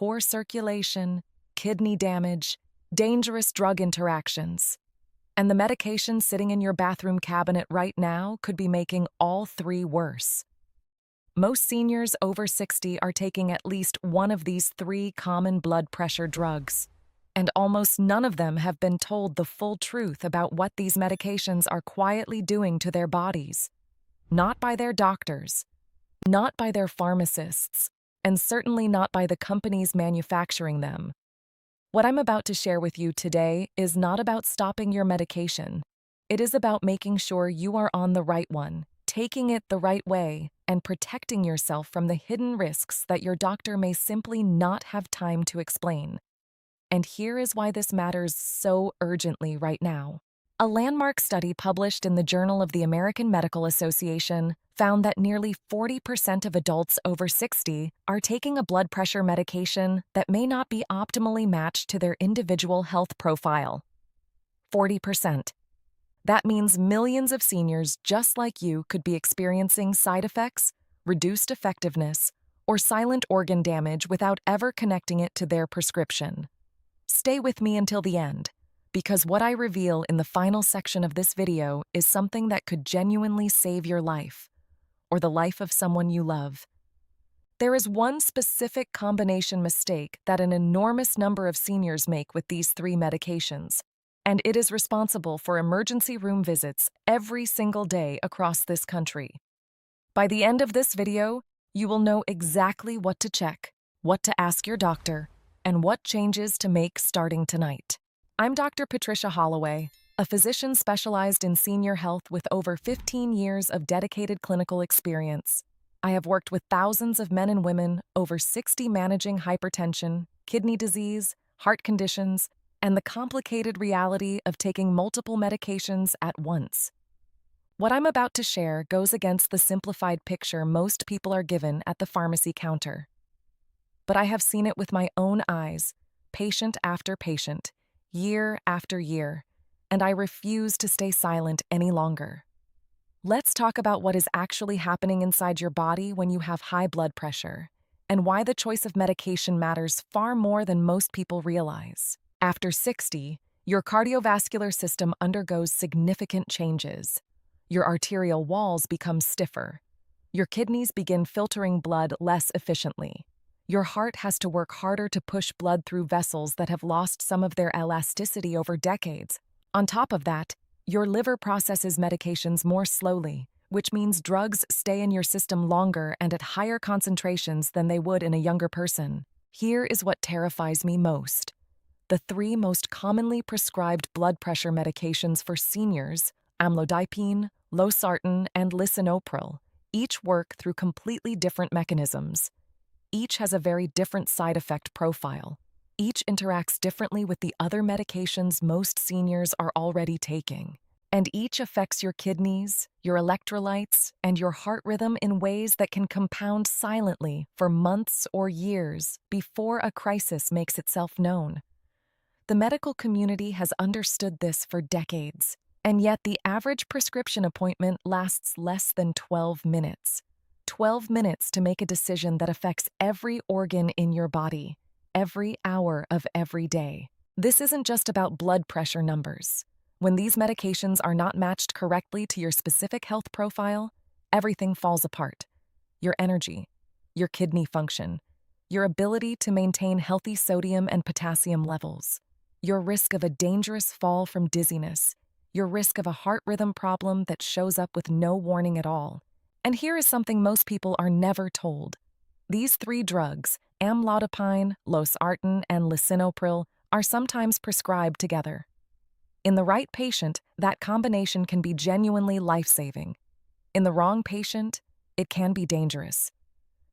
poor circulation, kidney damage, dangerous drug interactions. And the medication sitting in your bathroom cabinet right now could be making all three worse. Most seniors over 60 are taking at least one of these three common blood pressure drugs, and almost none of them have been told the full truth about what these medications are quietly doing to their bodies. Not by their doctors, not by their pharmacists, and certainly not by the companies manufacturing them. What I'm about to share with you today is not about stopping your medication. It is about making sure you are on the right one, taking it the right way, and protecting yourself from the hidden risks that your doctor may simply not have time to explain. And here is why this matters so urgently right now. A landmark study published in the Journal of the American Medical Association found that nearly 40% of adults over 60 are taking a blood pressure medication that may not be optimally matched to their individual health profile. 40%. That means millions of seniors just like you could be experiencing side effects, reduced effectiveness, or silent organ damage without ever connecting it to their prescription. Stay with me until the end, because what I reveal in the final section of this video is something that could genuinely save your life, or the life of someone you love. There is one specific combination mistake that an enormous number of seniors make with these three medications, and it is responsible for emergency room visits every single day across this country. By the end of this video, you will know exactly what to check, what to ask your doctor, and what changes to make starting tonight. I'm Dr. Patricia Holloway, a physician specialized in senior health with over 15 years of dedicated clinical experience. I have worked with thousands of men and women over 60 managing hypertension, kidney disease, heart conditions, and the complicated reality of taking multiple medications at once. What I'm about to share goes against the simplified picture most people are given at the pharmacy counter. But I have seen it with my own eyes, patient after patient, year after year, and I refuse to stay silent any longer. Let's talk about what is actually happening inside your body when you have high blood pressure, and why the choice of medication matters far more than most people realize. After 60, your cardiovascular system undergoes significant changes. Your arterial walls become stiffer. Your kidneys begin filtering blood less efficiently. Your heart has to work harder to push blood through vessels that have lost some of their elasticity over decades. On top of that, your liver processes medications more slowly, which means drugs stay in your system longer and at higher concentrations than they would in a younger person. Here is what terrifies me most. The three most commonly prescribed blood pressure medications for seniors, Amlodipine, Losartan, and Lisinopril, each work through completely different mechanisms. Each has a very different side effect profile. Each interacts differently with the other medications most seniors are already taking. And each affects your kidneys, your electrolytes, and your heart rhythm in ways that can compound silently for months or years before a crisis makes itself known. The medical community has understood this for decades, and yet the average prescription appointment lasts less than 12 minutes. 12 minutes to make a decision that affects every organ in your body, every hour of every day. This isn't just about blood pressure numbers. When these medications are not matched correctly to your specific health profile, everything falls apart. Your energy, your kidney function, your ability to maintain healthy sodium and potassium levels, your risk of a dangerous fall from dizziness, your risk of a heart rhythm problem that shows up with no warning at all. And here is something most people are never told. These three drugs, Amlodipine, Losartan, and Lisinopril, are sometimes prescribed together. In the right patient, that combination can be genuinely life-saving. In the wrong patient, it can be dangerous.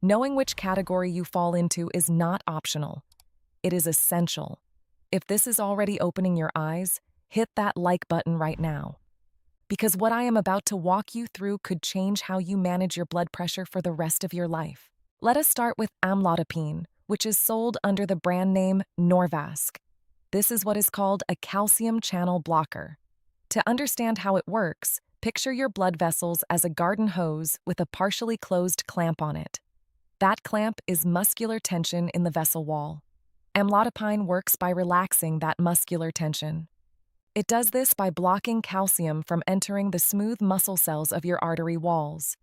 Knowing which category you fall into is not optional. It is essential. If this is already opening your eyes, hit that like button right now. Because what I am about to walk you through could change how you manage your blood pressure for the rest of your life. Let us start with Amlodipine, which is sold under the brand name Norvasc. This is what is called a calcium channel blocker. To understand how it works, picture your blood vessels as a garden hose with a partially closed clamp on it. That clamp is muscular tension in the vessel wall. Amlodipine works by relaxing that muscular tension. It does this by blocking calcium from entering the smooth muscle cells of your artery walls.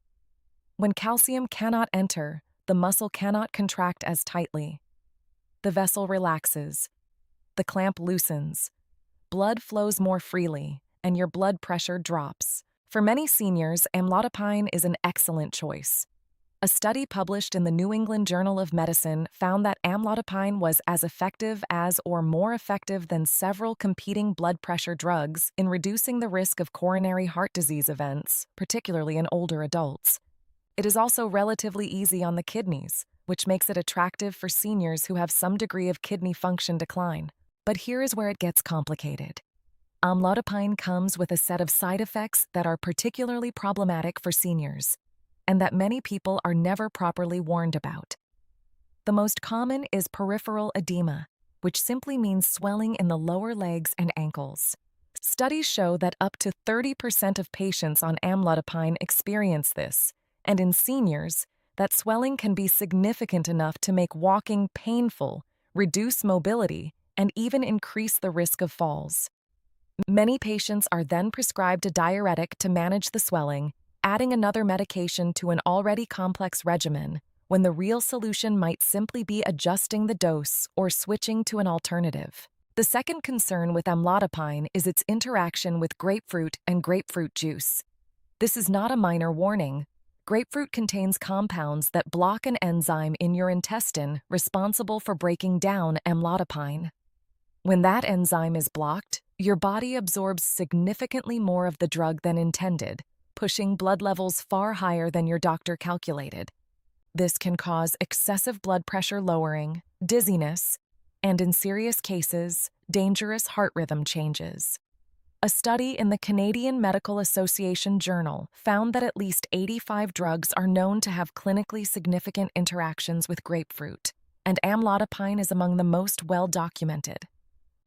When calcium cannot enter, the muscle cannot contract as tightly. The vessel relaxes. The clamp loosens. Blood flows more freely, and your blood pressure drops. For many seniors, amlodipine is an excellent choice. A study published in the New England Journal of Medicine found that amlodipine was as effective as or more effective than several competing blood pressure drugs in reducing the risk of coronary heart disease events, particularly in older adults. It is also relatively easy on the kidneys, which makes it attractive for seniors who have some degree of kidney function decline. But here is where it gets complicated. Amlodipine comes with a set of side effects that are particularly problematic for seniors, and that many people are never properly warned about. The most common is peripheral edema, which simply means swelling in the lower legs and ankles. Studies show that up to 30% of patients on amlodipine experience this, and in seniors, that swelling can be significant enough to make walking painful, reduce mobility, and even increase the risk of falls. Many patients are then prescribed a diuretic to manage the swelling, adding another medication to an already complex regimen, when the real solution might simply be adjusting the dose or switching to an alternative. The second concern with amlodipine is its interaction with grapefruit and grapefruit juice. This is not a minor warning. Grapefruit contains compounds that block an enzyme in your intestine responsible for breaking down amlodipine. When that enzyme is blocked, your body absorbs significantly more of the drug than intended, pushing blood levels far higher than your doctor calculated. This can cause excessive blood pressure lowering, dizziness, and in serious cases, dangerous heart rhythm changes. A study in the Canadian Medical Association Journal found that at least 85 drugs are known to have clinically significant interactions with grapefruit, and amlodipine is among the most well-documented.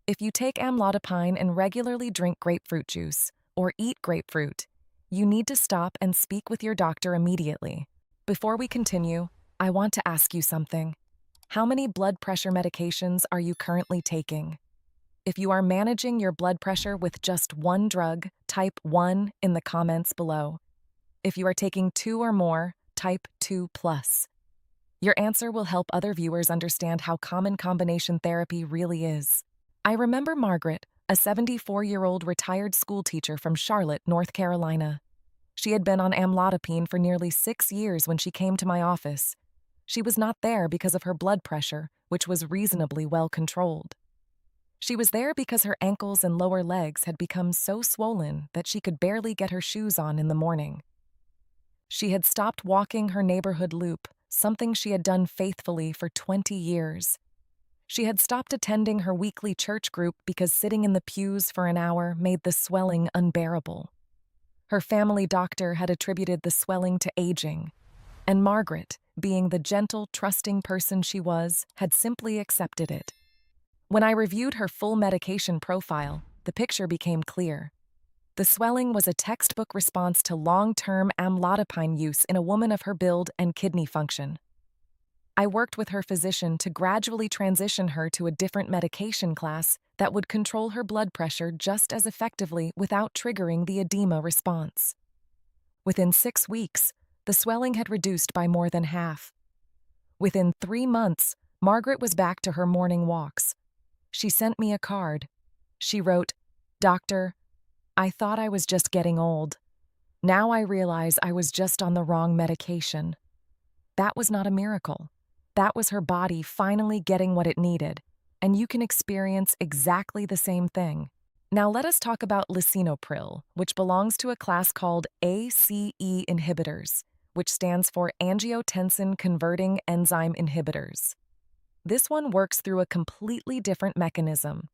If you take amlodipine and regularly drink grapefruit juice or eat grapefruit, you need to stop and speak with your doctor immediately. Before we continue, I want to ask you something. How many blood pressure medications are you currently taking? If you are managing your blood pressure with just one drug, type 1 in the comments below. If you are taking 2 or more, type 2+. Your answer will help other viewers understand how common combination therapy really is. I remember Margaret, a 74-year-old retired schoolteacher from Charlotte, North Carolina. She had been on amlodipine for nearly 6 years when she came to my office. She was not there because of her blood pressure, which was reasonably well controlled. She was there because her ankles and lower legs had become so swollen that she could barely get her shoes on in the morning. She had stopped walking her neighborhood loop, something she had done faithfully for 20 years. She had stopped attending her weekly church group because sitting in the pews for an hour made the swelling unbearable. Her family doctor had attributed the swelling to aging, and Margaret, being the gentle, trusting person she was, had simply accepted it. When I reviewed her full medication profile, the picture became clear. The swelling was a textbook response to long-term amlodipine use in a woman of her build and kidney function. I worked with her physician to gradually transition her to a different medication class that would control her blood pressure just as effectively without triggering the edema response. Within 6 weeks, the swelling had reduced by more than half. Within 3 months, Margaret was back to her morning walks. She sent me a card. She wrote, "Doctor, I thought I was just getting old. Now I realize I was just on the wrong medication." That was not a miracle. That was her body finally getting what it needed, and you can experience exactly the same thing. Now let us talk about Lisinopril, which belongs to a class called ACE inhibitors, which stands for angiotensin-converting enzyme inhibitors. This one works through a completely different mechanism.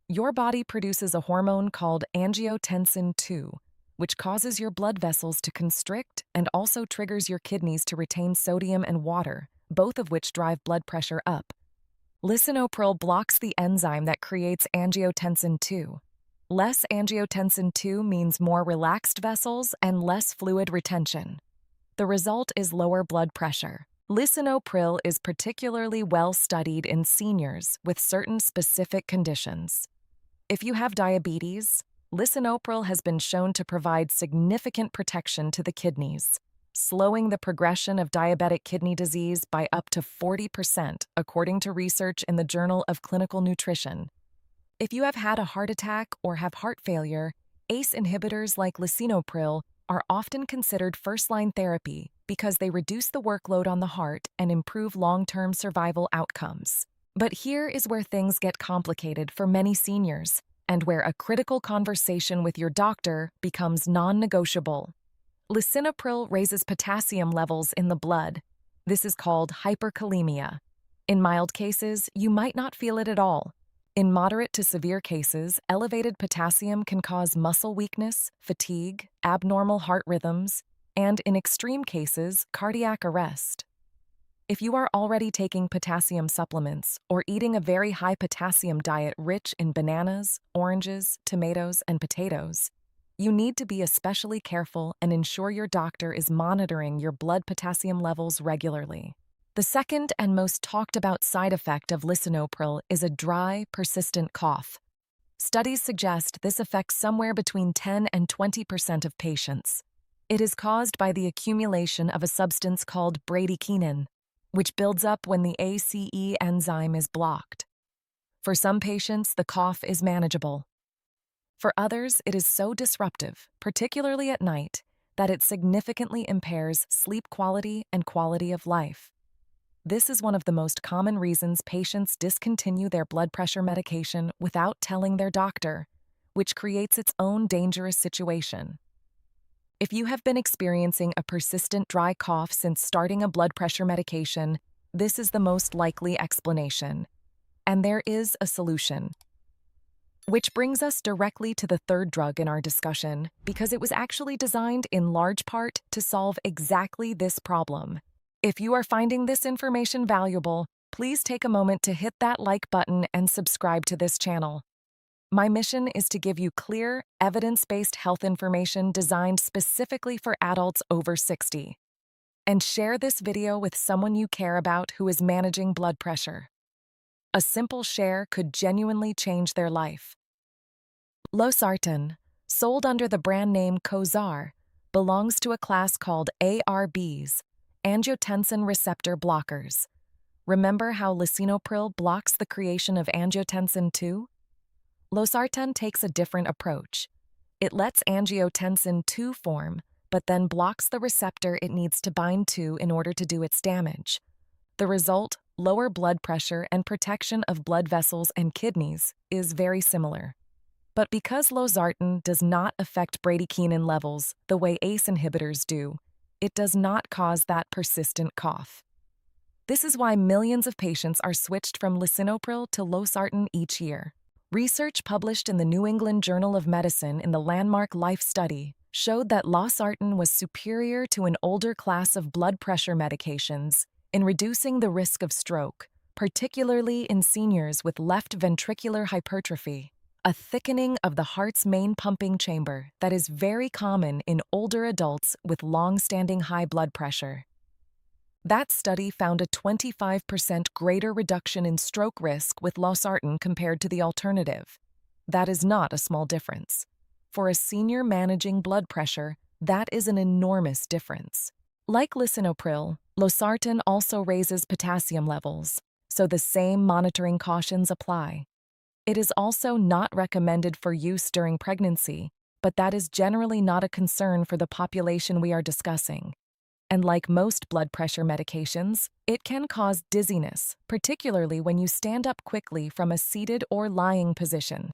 Your body produces a hormone called angiotensin II, which causes your blood vessels to constrict and also triggers your kidneys to retain sodium and water, both of which drive blood pressure up. Lisinopril blocks the enzyme that creates angiotensin II. Less angiotensin II means more relaxed vessels and less fluid retention. The result is lower blood pressure. Lisinopril is particularly well studied in seniors with certain specific conditions. If you have diabetes, lisinopril has been shown to provide significant protection to the kidneys, slowing the progression of diabetic kidney disease by up to 40%, according to research in the Journal of Clinical Nutrition. If you have had a heart attack or have heart failure, ACE inhibitors like lisinopril are often considered first-line therapy because they reduce the workload on the heart and improve long-term survival outcomes. But here is where things get complicated for many seniors, and where a critical conversation with your doctor becomes non-negotiable. Lisinopril raises potassium levels in the blood. This is called hyperkalemia. In mild cases, you might not feel it at all. In moderate to severe cases, elevated potassium can cause muscle weakness, fatigue, abnormal heart rhythms, and in extreme cases, cardiac arrest. If you are already taking potassium supplements or eating a very high potassium diet rich in bananas, oranges, tomatoes, and potatoes, you need to be especially careful and ensure your doctor is monitoring your blood potassium levels regularly. The second and most talked about side effect of lisinopril is a dry, persistent cough. Studies suggest this affects somewhere between 10 and 20% of patients. It is caused by the accumulation of a substance called bradykinin, which builds up when the ACE enzyme is blocked. For some patients, the cough is manageable. For others, it is so disruptive, particularly at night, that it significantly impairs sleep quality and quality of life. This is one of the most common reasons patients discontinue their blood pressure medication without telling their doctor, which creates its own dangerous situation. If you have been experiencing a persistent dry cough since starting a blood pressure medication, this is the most likely explanation. And there is a solution. Which brings us directly to the third drug in our discussion, because it was actually designed in large part to solve exactly this problem. If you are finding this information valuable, please take a moment to hit that like button and subscribe to this channel. My mission is to give you clear, evidence-based health information designed specifically for adults over 60. And share this video with someone you care about who is managing blood pressure. A simple share could genuinely change their life. Losartan, sold under the brand name Cozar, belongs to a class called ARBs, angiotensin receptor blockers. Remember how lisinopril blocks the creation of angiotensin II? Losartan takes a different approach. It lets angiotensin II form, but then blocks the receptor it needs to bind to in order to do its damage. The result, lower blood pressure and protection of blood vessels and kidneys, is very similar. But because Losartan does not affect bradykinin levels the way ACE inhibitors do, it does not cause that persistent cough. This is why millions of patients are switched from lisinopril to Losartan each year. Research published in the New England Journal of Medicine in the landmark LIFE study showed that Losartan was superior to an older class of blood pressure medications in reducing the risk of stroke, particularly in seniors with left ventricular hypertrophy, a thickening of the heart's main pumping chamber that is very common in older adults with long-standing high blood pressure. That study found a 25% greater reduction in stroke risk with Losartan compared to the alternative. That is not a small difference. For a senior managing blood pressure, that is an enormous difference. Like lisinopril, Losartan also raises potassium levels, so the same monitoring cautions apply. It is also not recommended for use during pregnancy, but that is generally not a concern for the population we are discussing. And like most blood pressure medications, it can cause dizziness, particularly when you stand up quickly from a seated or lying position.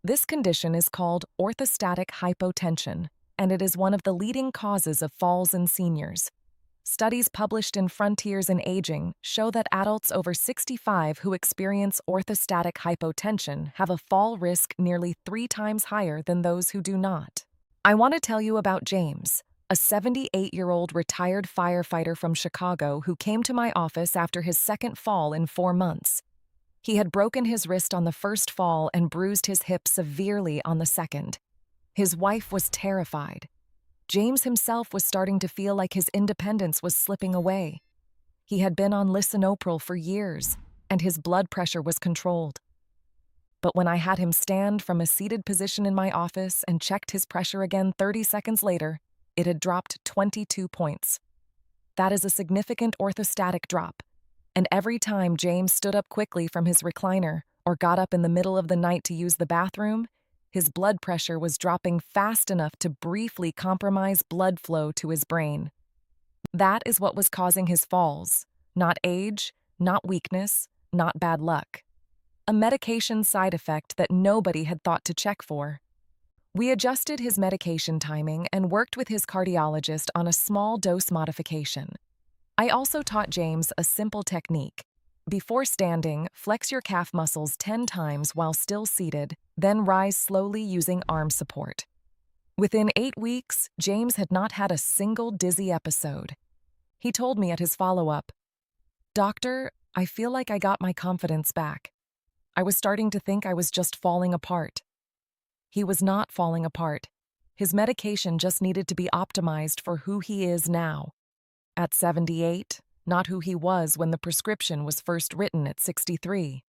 This condition is called orthostatic hypotension, and it is one of the leading causes of falls in seniors. Studies published in Frontiers in Aging show that adults over 65 who experience orthostatic hypotension have a fall risk nearly 3 times higher than those who do not. I want to tell you about James, a 78-year-old retired firefighter from Chicago who came to my office after his second fall in 4 months. He had broken his wrist on the first fall and bruised his hip severely on the second. His wife was terrified. James himself was starting to feel like his independence was slipping away. He had been on Lisinopril for years, and his blood pressure was controlled. But when I had him stand from a seated position in my office and checked his pressure again 30 seconds later, it had dropped 22 points. That is a significant orthostatic drop, and every time James stood up quickly from his recliner or got up in the middle of the night to use the bathroom, his blood pressure was dropping fast enough to briefly compromise blood flow to his brain. That is what was causing his falls, not age, not weakness, not bad luck. A medication side effect that nobody had thought to check for. We adjusted his medication timing and worked with his cardiologist on a small dose modification. I also taught James a simple technique. Before standing, flex your calf muscles 10 times while still seated, then rise slowly using arm support. Within 8 weeks, James had not had a single dizzy episode. He told me at his follow-up, "Doctor, I feel like I got my confidence back. I was starting to think I was just falling apart." He was not falling apart. His medication just needed to be optimized for who he is now. At 78, not who he was when the prescription was first written at 63.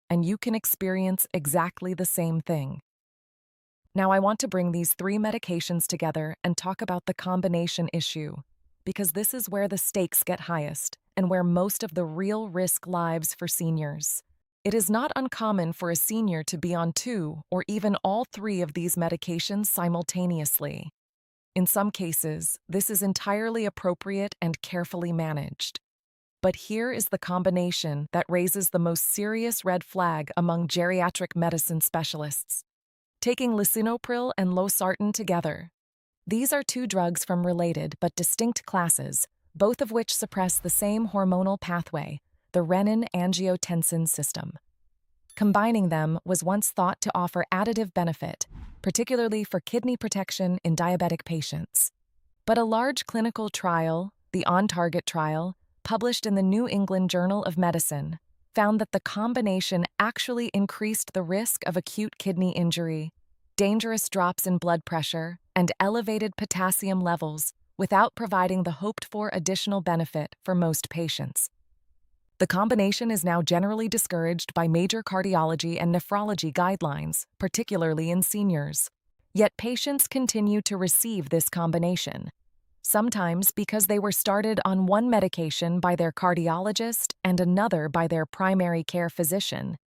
And you can experience exactly the same thing. Now I want to bring these 3 medications together and talk about the combination issue, because this is where the stakes get highest and where most of the real risk lies for seniors. It is not uncommon for a senior to be on 2 or even all 3 of these medications simultaneously. In some cases, this is entirely appropriate and carefully managed. But here is the combination that raises the most serious red flag among geriatric medicine specialists. Taking Lisinopril and Losartan together. These are 2 drugs from related but distinct classes, both of which suppress the same hormonal pathway, the renin-angiotensin system. Combining them was once thought to offer additive benefit, particularly for kidney protection in diabetic patients. But a large clinical trial, the On-Target trial, published in the New England Journal of Medicine, found that the combination actually increased the risk of acute kidney injury, dangerous drops in blood pressure, and elevated potassium levels without providing the hoped-for additional benefit for most patients. The combination is now generally discouraged by major cardiology and nephrology guidelines, particularly in seniors. Yet patients continue to receive this combination, sometimes because they were started on one medication by their cardiologist and another by their primary care physician,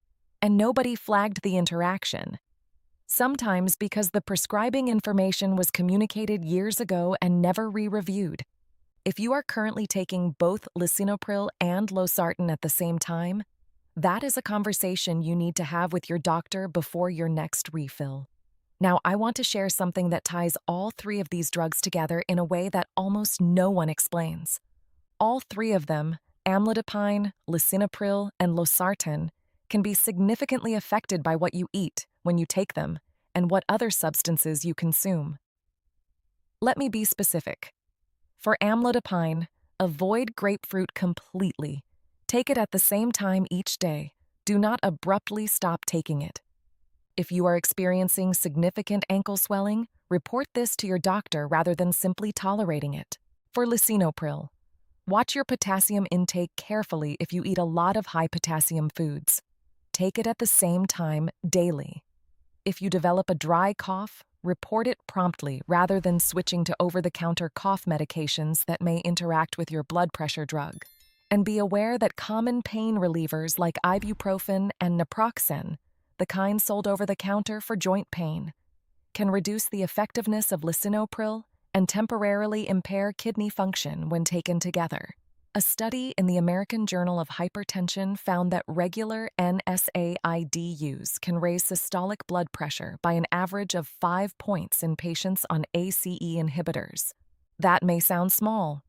and nobody flagged the interaction. Sometimes because the prescribing information was communicated years ago and never re-reviewed. If you are currently taking both Lisinopril and Losartan at the same time, that is a conversation you need to have with your doctor before your next refill. Now, I want to share something that ties all 3 of these drugs together in a way that almost no one explains. All 3 of them, Amlodipine, Lisinopril, and Losartan, can be significantly affected by what you eat when you take them and what other substances you consume. Let me be specific. For Amlodipine, avoid grapefruit completely. Take it at the same time each day. Do not abruptly stop taking it. If you are experiencing significant ankle swelling, report this to your doctor rather than simply tolerating it. For Lisinopril, watch your potassium intake carefully if you eat a lot of high-potassium foods. Take it at the same time daily. If you develop a dry cough, report it promptly rather than switching to over-the-counter cough medications that may interact with your blood pressure drug. And be aware that common pain relievers like ibuprofen and naproxen, the kind sold over the counter for joint pain, can reduce the effectiveness of Lisinopril and temporarily impair kidney function when taken together. A study in the American Journal of Hypertension found that regular NSAID use can raise systolic blood pressure by an average of 5 points in patients on ACE inhibitors. That may sound small,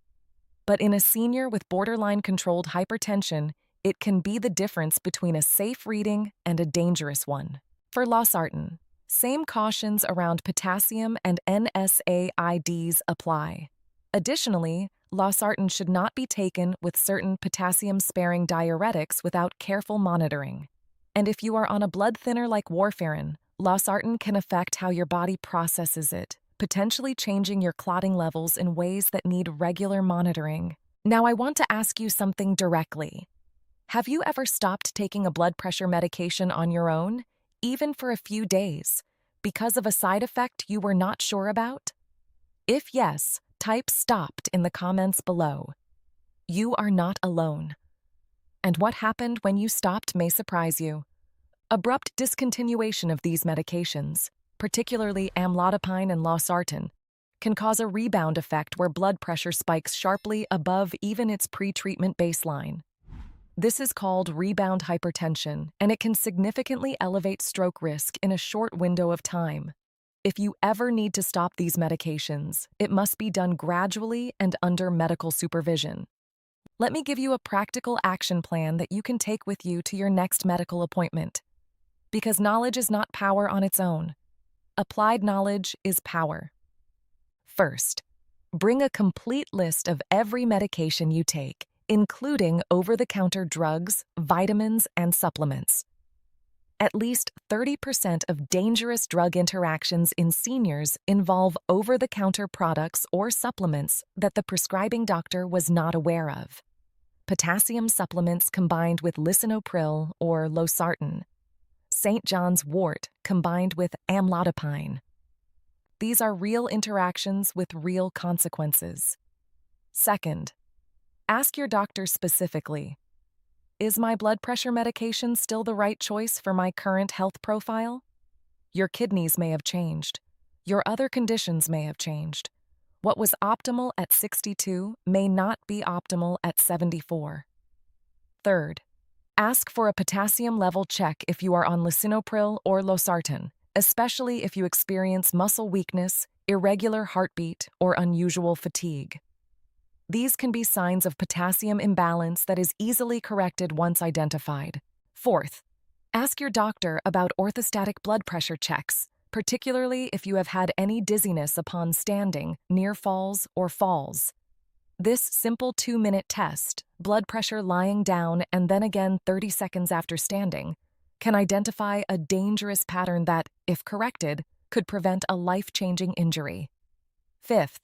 but in a senior with borderline-controlled hypertension, it can be the difference between a safe reading and a dangerous one. For Losartan, same cautions around potassium and NSAIDs apply. Additionally, Losartan should not be taken with certain potassium-sparing diuretics without careful monitoring. And if you are on a blood thinner like warfarin, Losartan can affect how your body processes it, potentially changing your clotting levels in ways that need regular monitoring. Now I want to ask you something directly. Have you ever stopped taking a blood pressure medication on your own, even for a few days, because of a side effect you were not sure about? If yes, type "stopped" in the comments below. You are not alone. And what happened when you stopped may surprise you. Abrupt discontinuation of these medications, particularly amlodipine and losartan, can cause a rebound effect where blood pressure spikes sharply above even its pre-treatment baseline. This is called rebound hypertension, and it can significantly elevate stroke risk in a short window of time. If you ever need to stop these medications, it must be done gradually and under medical supervision. Let me give you a practical action plan that you can take with you to your next medical appointment. Because knowledge is not power on its own. Applied knowledge is power. First, bring a complete list of every medication you take, including over-the-counter drugs, vitamins, and supplements. At least 30% of dangerous drug interactions in seniors involve over-the-counter products or supplements that the prescribing doctor was not aware of. Potassium supplements combined with Lisinopril or Losartan. St. John's wort combined with Amlodipine. These are real interactions with real consequences. Second, ask your doctor specifically, is my blood pressure medication still the right choice for my current health profile? Your kidneys may have changed. Your other conditions may have changed. What was optimal at 62 may not be optimal at 74. Third, ask for a potassium level check if you are on Lisinopril or Losartan, especially if you experience muscle weakness, irregular heartbeat, or unusual fatigue. These can be signs of potassium imbalance that is easily corrected once identified. Fourth, ask your doctor about orthostatic blood pressure checks, particularly if you have had any dizziness upon standing, near falls, or falls. This simple 2-minute test, blood pressure lying down and then again 30 seconds after standing, can identify a dangerous pattern that, if corrected, could prevent a life-changing injury. Fifth,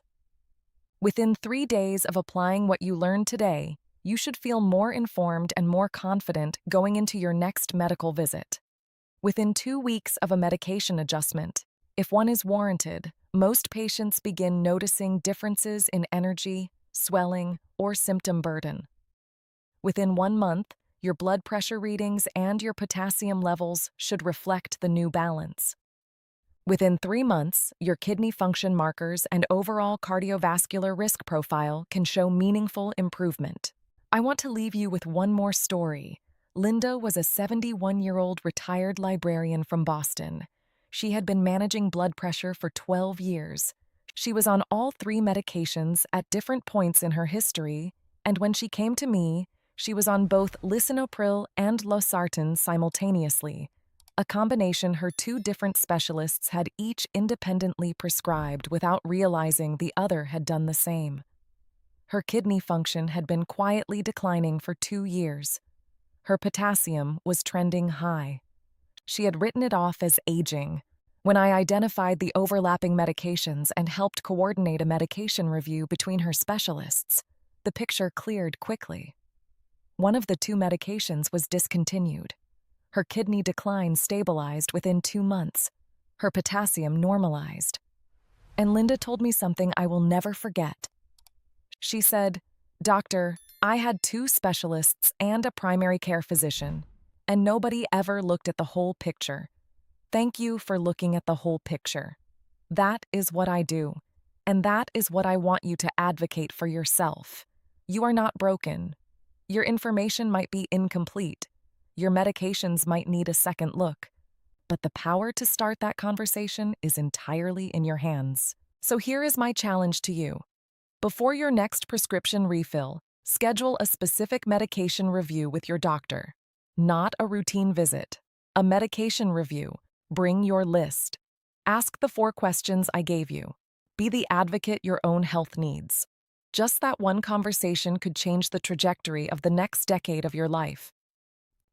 within 3 days of applying what you learned today, you should feel more informed and more confident going into your next medical visit. Within 2 weeks of a medication adjustment, if one is warranted, most patients begin noticing differences in energy, swelling, or symptom burden. Within 1 month, your blood pressure readings and your potassium levels should reflect the new balance. Within 3 months, your kidney function markers and overall cardiovascular risk profile can show meaningful improvement. I want to leave you with one more story. Linda was a 71-year-old retired librarian from Boston. She had been managing blood pressure for 12 years. She was on all 3 medications at different points in her history, and when she came to me, she was on both Lisinopril and Losartan simultaneously, a combination her 2 different specialists had each independently prescribed without realizing the other had done the same. Her kidney function had been quietly declining for 2 years. Her potassium was trending high. She had written it off as aging. When I identified the overlapping medications and helped coordinate a medication review between her specialists, the picture cleared quickly. One of the 2 medications was discontinued. Her kidney decline stabilized within 2 months. Her potassium normalized. And Linda told me something I will never forget. She said, "Doctor, I had 2 specialists and a primary care physician, and nobody ever looked at the whole picture. Thank you for looking at the whole picture. That is what I do, and that is what I want you to advocate for yourself. You are not broken. Your information might be incomplete. Your medications might need a second look. But the power to start that conversation is entirely in your hands. So here is my challenge to you. Before your next prescription refill, schedule a specific medication review with your doctor. Not a routine visit. A medication review. Bring your list. Ask the 4 questions I gave you. Be the advocate your own health needs. Just that one conversation could change the trajectory of the next decade of your life.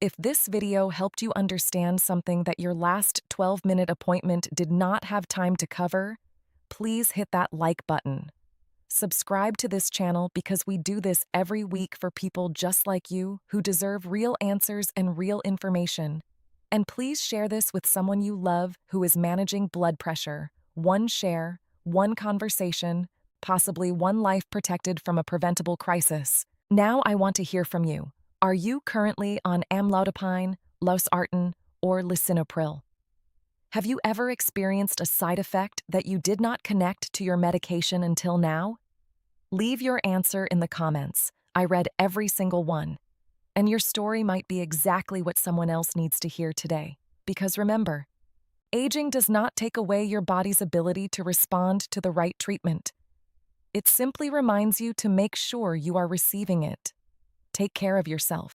If this video helped you understand something that your last 12-minute appointment did not have time to cover, please hit that like button. Subscribe to this channel because we do this every week for people just like you who deserve real answers and real information. And please share this with someone you love who is managing blood pressure. One share, one conversation, possibly one life protected from a preventable crisis. Now I want to hear from you. Are you currently on Amlodipine, Losartan, or Lisinopril? Have you ever experienced a side effect that you did not connect to your medication until now? Leave your answer in the comments. I read every single one. And your story might be exactly what someone else needs to hear today. Because remember, aging does not take away your body's ability to respond to the right treatment. It simply reminds you to make sure you are receiving it. Take care of yourself.